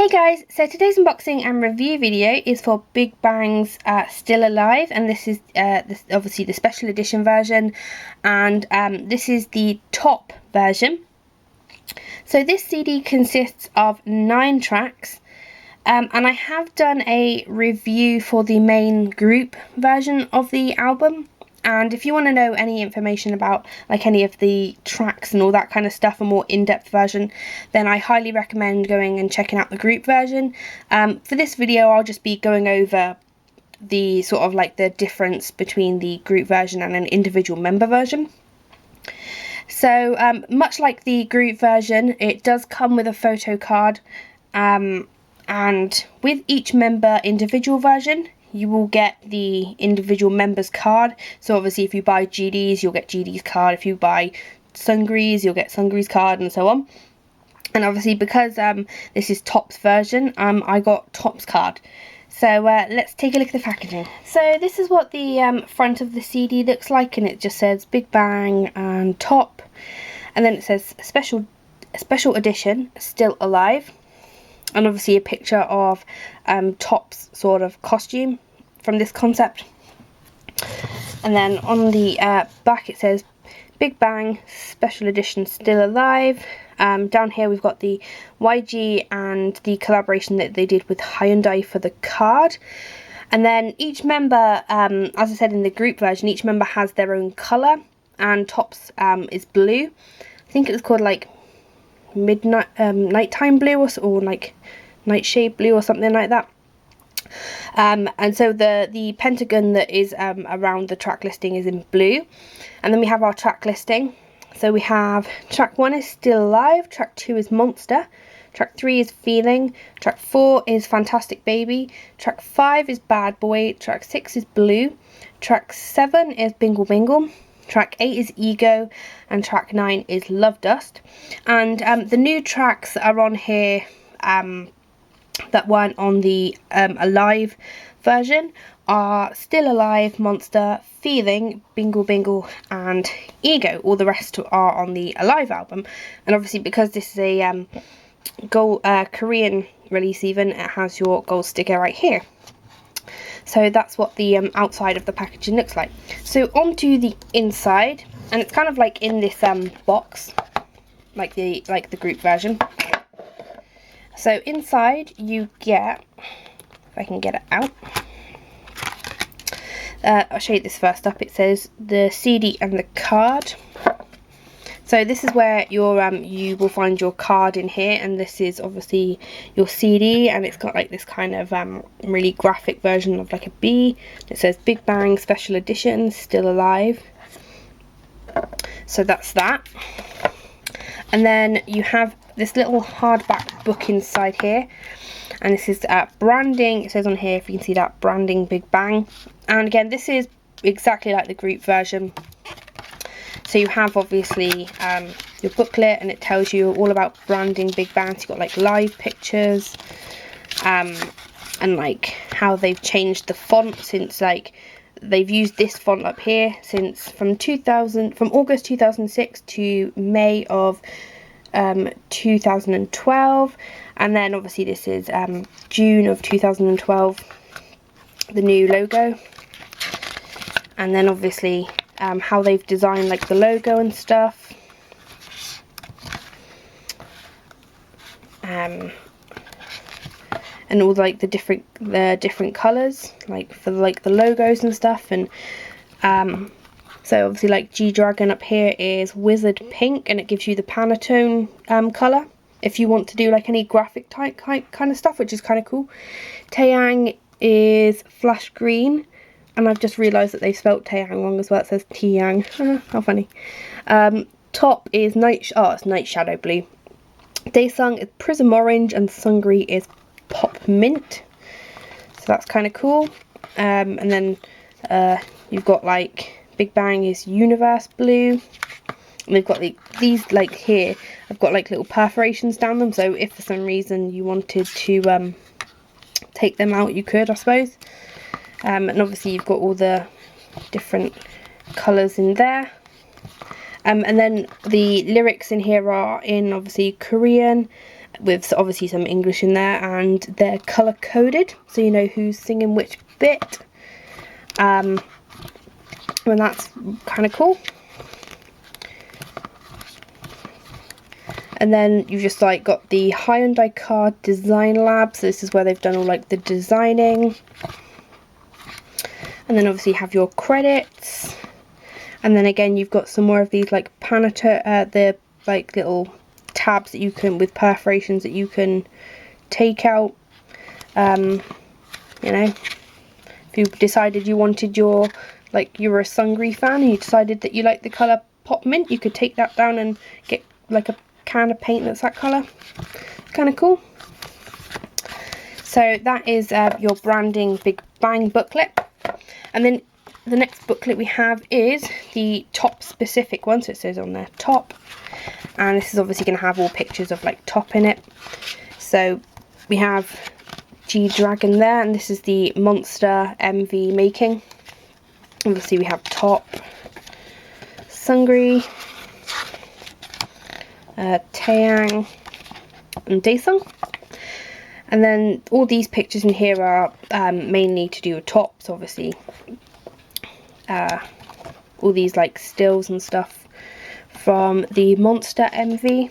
Hey guys, so today's unboxing and review video is for Big Bang's Still Alive, and this is obviously the special edition version, and this is the top version. So this CD consists of 9 tracks, and I have done a review for the main group version of the album. And if you want to know any information about like any of the tracks and all that kind of stuff, a more in-depth version, then I highly recommend going and checking out the group version. For this video I'll just be going over the sort of like the difference between the group version and an individual member version. So much like the group version, it does come with a photo card, and with each member individual version you will get the individual members card. So obviously if you buy GD's, you'll get GD's card. If you buy Sungri's, you'll get Sungri's card, and so on. And obviously because this is T.O.P's version, I got T.O.P's card. So let's take a look at the packaging. So this is what the front of the CD looks like, and it just says Big Bang and T.O.P. And then it says special edition, Still Alive. And obviously a picture of T.O.P's sort of costume from this concept. And then on the back it says Big Bang Special Edition Still Alive. Down here we've got the YG and the collaboration that they did with Hyundai for the card. And then each member, as I said in the group version, each member has their own colour, and T.O.P's is blue. I think it was called like midnight nighttime blue or like nightshade blue or something like that. And so the pentagon that is around the track listing is in blue. And then we have our track listing. So we have track 1 is Still Alive, track 2 is Monster, track 3 is Feeling, track 4 is Fantastic Baby, track 5 is Bad Boy, track 6 is Blue, track 7 is Bingle Bingle, track 8 is Ego, and track 9 is Love Dust. And the new tracks that are on here that weren't on the Alive version are Still Alive, Monster, Feeling, Bingle Bingle, and Ego. All the rest are on the Alive album. And obviously because this is a Korean release even, it has your gold sticker right here. So that's what the outside of the packaging looks like. So onto the inside, and it's kind of like in this box, like the group version. So inside you get, if I can get it out, I'll show you this first up. It says the CD and the card. So this is where your you will find your card in here, and this is obviously your CD, and it's got like this kind of really graphic version of like a bee. It says Big Bang Special Edition Still Alive. So that's that. And then you have this little hardback book inside here, and this is branding. It says on here, if you can see that, branding Big Bang. And again, this is exactly like the group version. So you have obviously your booklet, and it tells you all about branding Big Bang. So you've got like live pictures, and like how they've changed the font since, like they've used this font up here since from August 2006 to May of 2012, and then obviously this is June of 2012, the new logo. And then obviously how they've designed like the logo and stuff. And all like the different colours, like for like the logos and stuff. And so obviously like G-Dragon up here is Wizard Pink, and it gives you the Pantone colour if you want to do like any graphic type kind of stuff, which is kind of cool. Taeyang is Flash Green, and I've just realised that they spelt Taeyang wrong as well. It says Taeyang. How funny. T.O.P is it's Night Shadow Blue. Daesung is Prism Orange, and Sungri is Pop Mint. So that's kind of cool. And then you've got like Big Bang is Universe Blue. And they've got these like here, I've got like little perforations down them, so if for some reason you wanted to take them out, you could, I suppose. And obviously you've got all the different colours in there. And then the lyrics in here are in obviously Korean, with obviously some English in there, and they're colour coded, so you know who's singing which bit. And that's kind of cool. And then you've just like got the Hyundai Car Design Lab, so this is where they've done all like the designing. And then obviously you have your credits, and then again you've got some more of these like the like little tabs that you can, with perforations that you can take out. You know, if you decided you wanted your, like, you were a Sungri fan and you decided that you like the colour Pop Mint, you could take that down and get like a can of paint that's that colour. Kind of cool. So that is your branding Big Bang booklet. And then the next booklet we have is the Top specific one, so it says on there Top, and this is obviously going to have all pictures of like Top in it. So we have G-Dragon there, and this is the Monster MV making. Obviously we have Top, Sungri, Taeyang and Daesung. And then all these pictures in here are mainly to do with Tops, obviously. All these like stills and stuff from the Monster MV.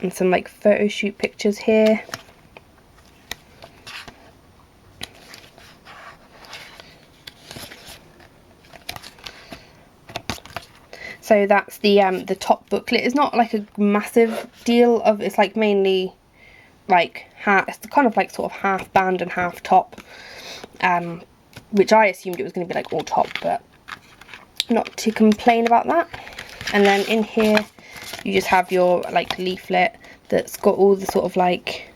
And some like photo shoot pictures here. So that's the Top booklet. It's not like a massive deal of, it's like mainly like it's kind of like sort of half band and half Top, which I assumed it was going to be like all Top, but not to complain about that. And then in here you just have your like leaflet that's got all the sort of like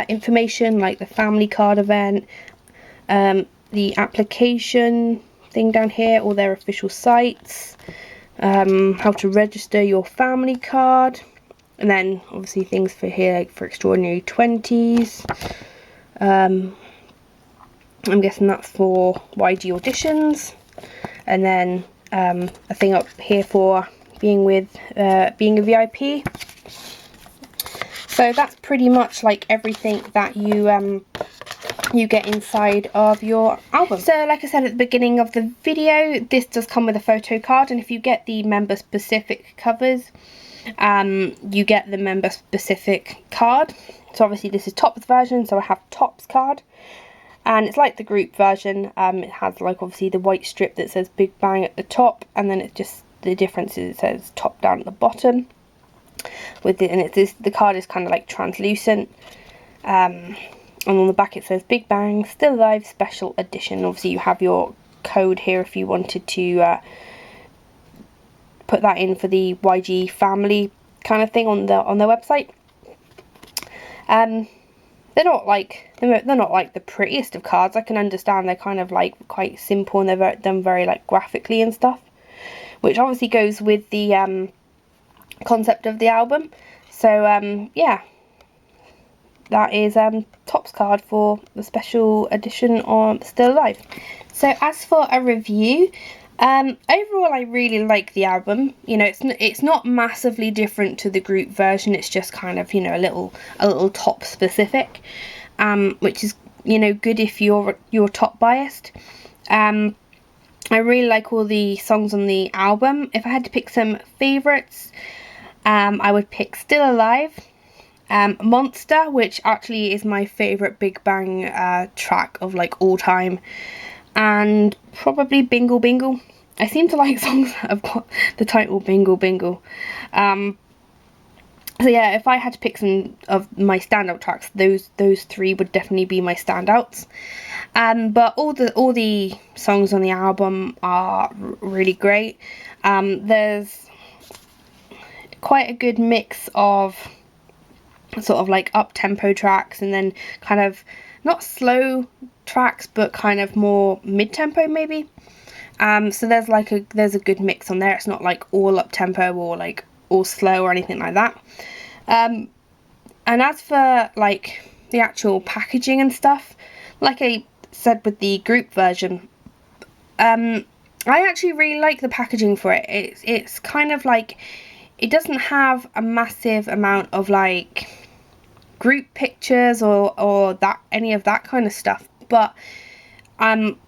information, like the family card event, the application thing down here, all their official sites, how to register your family card, and then obviously things for here like for extraordinary 20s. I'm guessing that's for YG auditions, and then a thing up here for being a VIP. So that's pretty much like everything that you get inside of your album. So like I said at the beginning of the video, this does come with a photo card, and if you get the member specific covers, you get the member specific card. So obviously this is Top's version, so I have Top's card, and it's like the group version. It has like obviously the white strip that says Big Bang at the top, and then it just, the difference is it says Top down at the bottom. With it, and it's the card is kind of like translucent. And on the back it says Big Bang Still Alive Special Edition. Obviously you have your code here if you wanted to put that in for the YG family kind of thing on their website. They're not like the prettiest of cards. I can understand they're kind of like quite simple, and they're done very like graphically and stuff, which obviously goes with the concept of the album. So yeah, that is Top's card for the special edition on Still Alive. So as for a review, overall I really like the album. You know, it's not massively different to the group version. It's just kind of, you know, a little Top specific, which is, you know, good if you're Top biased. I really like all the songs on the album. If I had to pick some favourites, I would pick Still Alive, Monster, which actually is my favourite Big Bang track of like all time, and probably Bingle Bingle. I seem to like songs that have got the title Bingle Bingle. So yeah, if I had to pick some of my standout tracks, those three would definitely be my standouts. But all the songs on the album are really great. There's quite a good mix of sort of like up-tempo tracks, and then kind of not slow tracks, but kind of more mid-tempo maybe. So there's a good mix on there. It's not like all up-tempo or like all slow or anything like that. And as for like the actual packaging and stuff, like I said with the group version, I actually really like the packaging for it. It's kind of like, it doesn't have a massive amount of like group pictures or that any of that kind of stuff, but I'm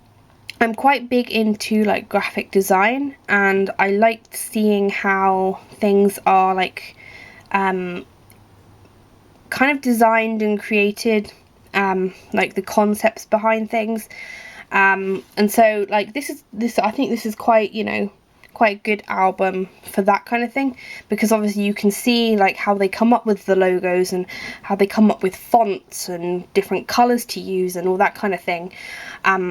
quite big into like graphic design, and I liked seeing how things are like kind of designed and created, like the concepts behind things, and so like this I think this is quite, you know, quite a good album for that kind of thing, because obviously you can see like how they come up with the logos and how they come up with fonts and different colors to use and all that kind of thing,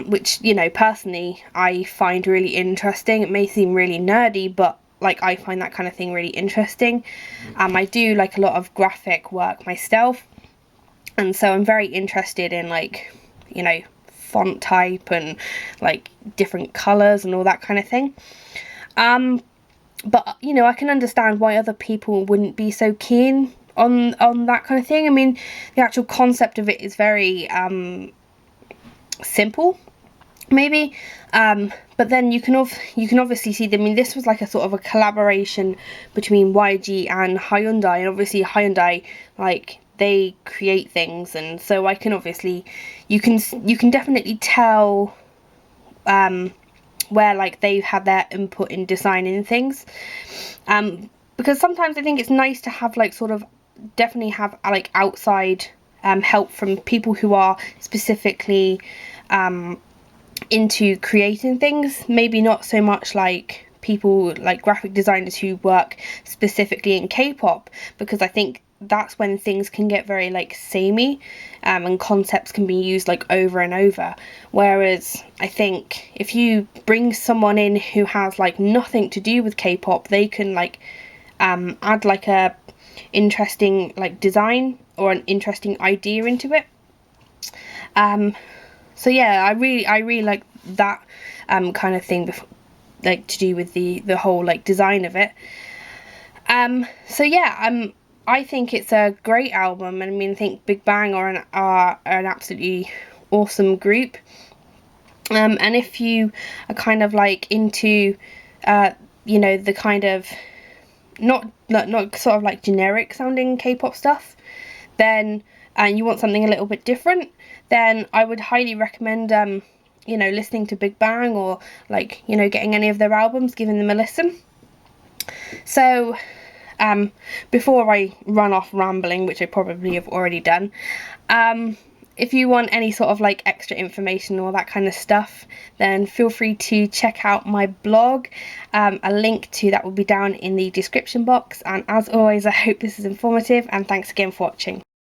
which, you know, personally I find really interesting. It may seem really nerdy, but like I find that kind of thing really interesting. I do like a lot of graphic work myself, and so I'm very interested in like, you know, font type and like different colors and all that kind of thing. But you know, I can understand why other people wouldn't be so keen on that kind of thing. I mean, the actual concept of it is very simple, maybe, but then you can obviously see that, I mean, this was like a sort of a collaboration between YG and Hyundai, and obviously Hyundai, like, they create things, and so I can obviously, you can definitely tell where like they've had their input in designing things, because sometimes I think it's nice to have like sort of definitely have like outside help from people who are specifically into creating things, maybe not so much like people like graphic designers who work specifically in K-pop, because I think that's when things can get very like samey, and concepts can be used like over and over, whereas I think if you bring someone in who has like nothing to do with K-pop, they can like add like a interesting like design or an interesting idea into it. So yeah, I really like that kind of thing, like to do with the whole like design of it. So yeah, I think it's a great album, and I mean, I think Big Bang are an absolutely awesome group. And if you are kind of like into, you know, the kind of not sort of like generic sounding K-pop stuff, then and you want something a little bit different, then I would highly recommend you know, listening to Big Bang, or like, you know, getting any of their albums, giving them a listen. So before I run off rambling, which I probably have already done, if you want any sort of like extra information or that kind of stuff, then feel free to check out my blog. A link to that will be down in the description box, and as always, I hope this is informative, and thanks again for watching.